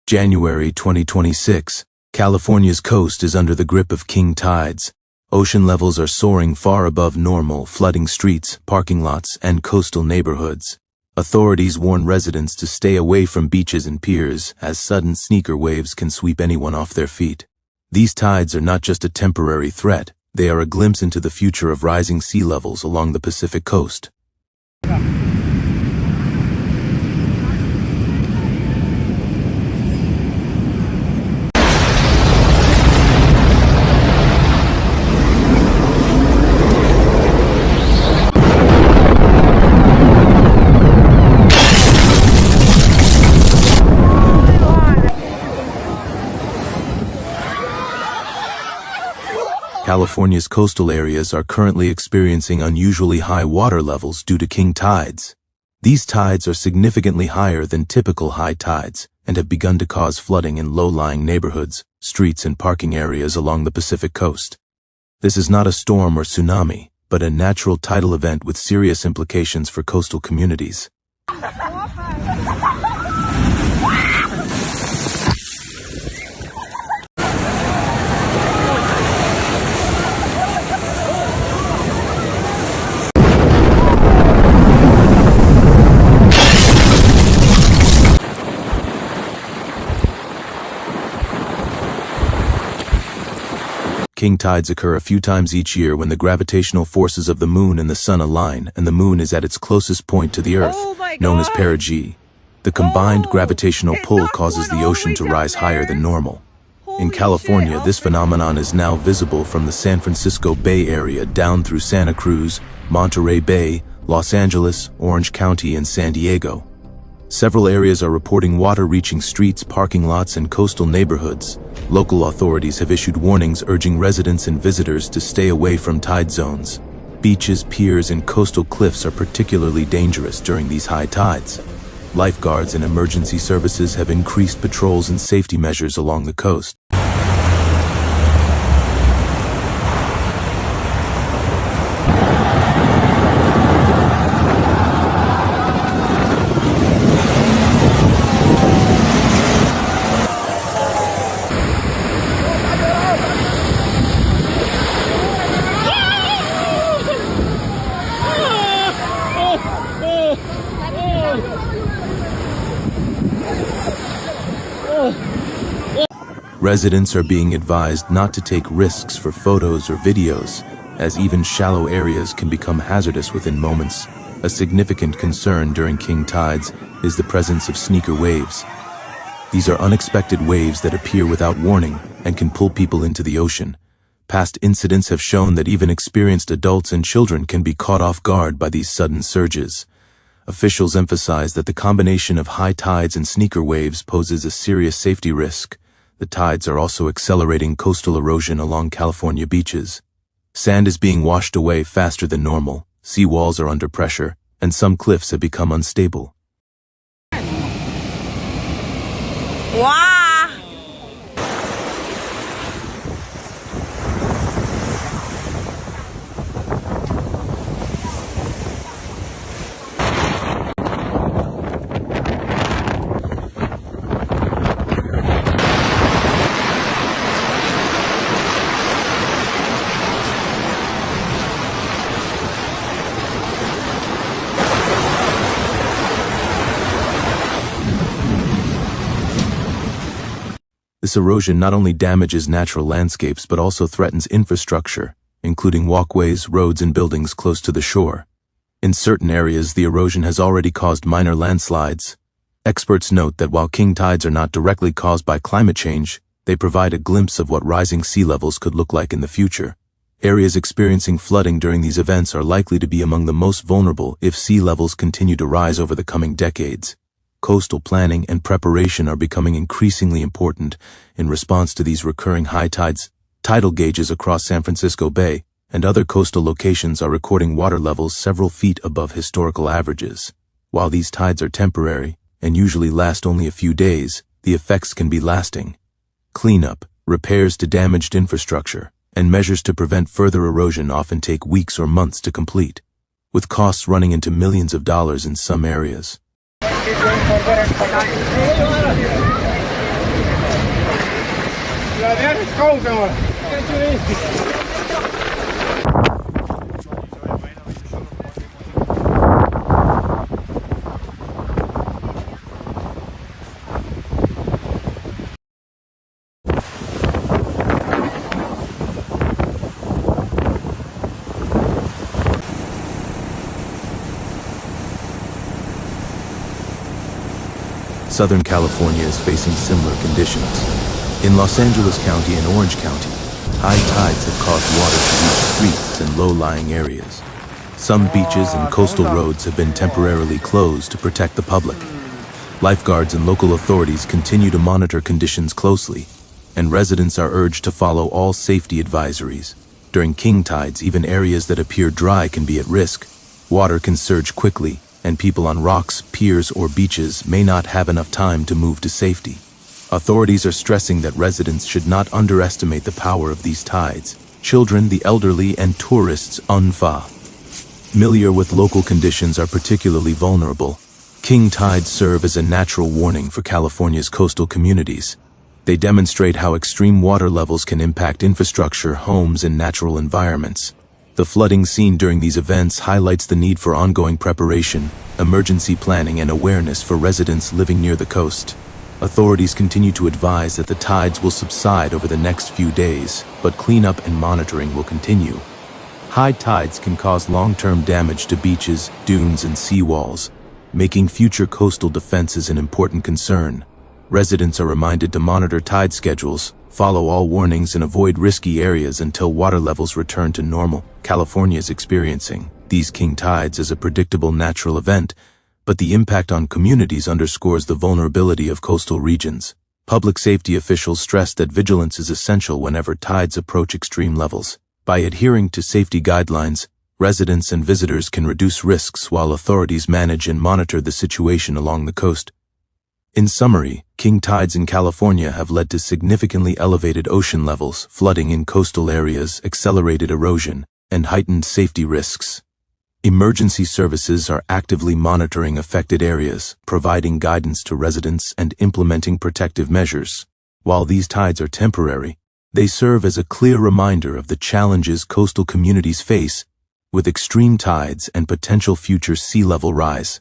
January 2026. California's coast is under the grip of king tides. Ocean levels are soaring far above normal, flooding streets, parking lots, and coastal neighborhoods. Authorities warn residents to stay away from beaches and piers, as sudden sneaker waves can sweep anyone off their feet. These tides are not just a temporary threat, they are a glimpse into the future of rising sea levels along the Pacific coast. California's coastal areas are currently experiencing unusually high water levels due to king tides. These tides are significantly higher than typical high tides and have begun to cause flooding in low-lying neighborhoods, streets, and parking areas along the Pacific coast. This is not a storm or tsunami, but a natural tidal event with serious implications for coastal communities. King tides occur a few times each year when the gravitational forces of the moon and the sun align and the moon is at its closest point to the earth, known as perigee. The combined gravitational pull causes the ocean to rise higher than normal. In California, this phenomenon is now visible from the San Francisco Bay Area down through Santa Cruz, Monterey Bay, Los Angeles, Orange County, and San Diego. Several areas are reporting water reaching streets, parking lots, and coastal neighborhoods. Local authorities have issued warnings urging residents and visitors to stay away from tide zones. Beaches, piers, and coastal cliffs are particularly dangerous during these high tides. Lifeguards and emergency services have increased patrols and safety measures along the coast. Residents are being advised not to take risks for photos or videos, as even shallow areas can become hazardous within moments. A significant concern during king tides is the presence of sneaker waves. These are unexpected waves that appear without warning and can pull people into the ocean. Past incidents have shown that even experienced adults and children can be caught off guard by these sudden surges. Officials emphasize that the combination of high tides and sneaker waves poses a serious safety risk. The tides are also accelerating coastal erosion along California beaches. Sand is being washed away faster than normal, seawalls are under pressure, and some cliffs have become unstable. Wow! This erosion not only damages natural landscapes but also threatens infrastructure, including walkways, roads, and buildings close to the shore. In certain areas, the erosion has already caused minor landslides. Experts note that while king tides are not directly caused by climate change, they provide a glimpse of what rising sea levels could look like in the future. Areas experiencing flooding during these events are likely to be among the most vulnerable if sea levels continue to rise over the coming decades. Coastal planning and preparation are becoming increasingly important in response to these recurring high tides. Tidal gauges across San Francisco Bay and other coastal locations are recording water levels several feet above historical averages. While these tides are temporary and usually last only a few days, the effects can be lasting. Cleanup, repairs to damaged infrastructure, and measures to prevent further erosion often take weeks or months to complete, with costs running into millions of dollars in some areas. Southern California is facing similar conditions. In Los Angeles County and Orange County, high tides have caused water to reach streets and low-lying areas. Some beaches and coastal roads have been temporarily closed to protect the public. Lifeguards and local authorities continue to monitor conditions closely, and residents are urged to follow all safety advisories. During king tides, even areas that appear dry can be at risk. Water can surge quickly, and people on rocks, piers, or beaches may not have enough time to move to safety. Authorities are stressing that residents should not underestimate the power of these tides. Children, the elderly, and tourists unfamiliar with local conditions are particularly vulnerable. King tides serve as a natural warning for California's coastal communities. They demonstrate how extreme water levels can impact infrastructure, homes, and natural environments. The flooding seen during these events highlights the need for ongoing preparation, emergency planning, and awareness for residents living near the coast. Authorities continue to advise that the tides will subside over the next few days, but cleanup and monitoring will continue. High tides can cause long-term damage to beaches, dunes, and seawalls, making future coastal defenses an important concern. Residents are reminded to monitor tide schedules, follow all warnings, and avoid risky areas until water levels return to normal. California is experiencing these king tides as a predictable natural event, but the impact on communities underscores the vulnerability of coastal regions. Public safety officials stress that vigilance is essential whenever tides approach extreme levels. By adhering to safety guidelines, residents and visitors can reduce risks while authorities manage and monitor the situation along the coast. In summary, king tides in California have led to significantly elevated ocean levels, flooding in coastal areas, accelerated erosion, and heightened safety risks. Emergency services are actively monitoring affected areas, providing guidance to residents and implementing protective measures. While these tides are temporary, they serve as a clear reminder of the challenges coastal communities face with extreme tides and potential future sea level rise.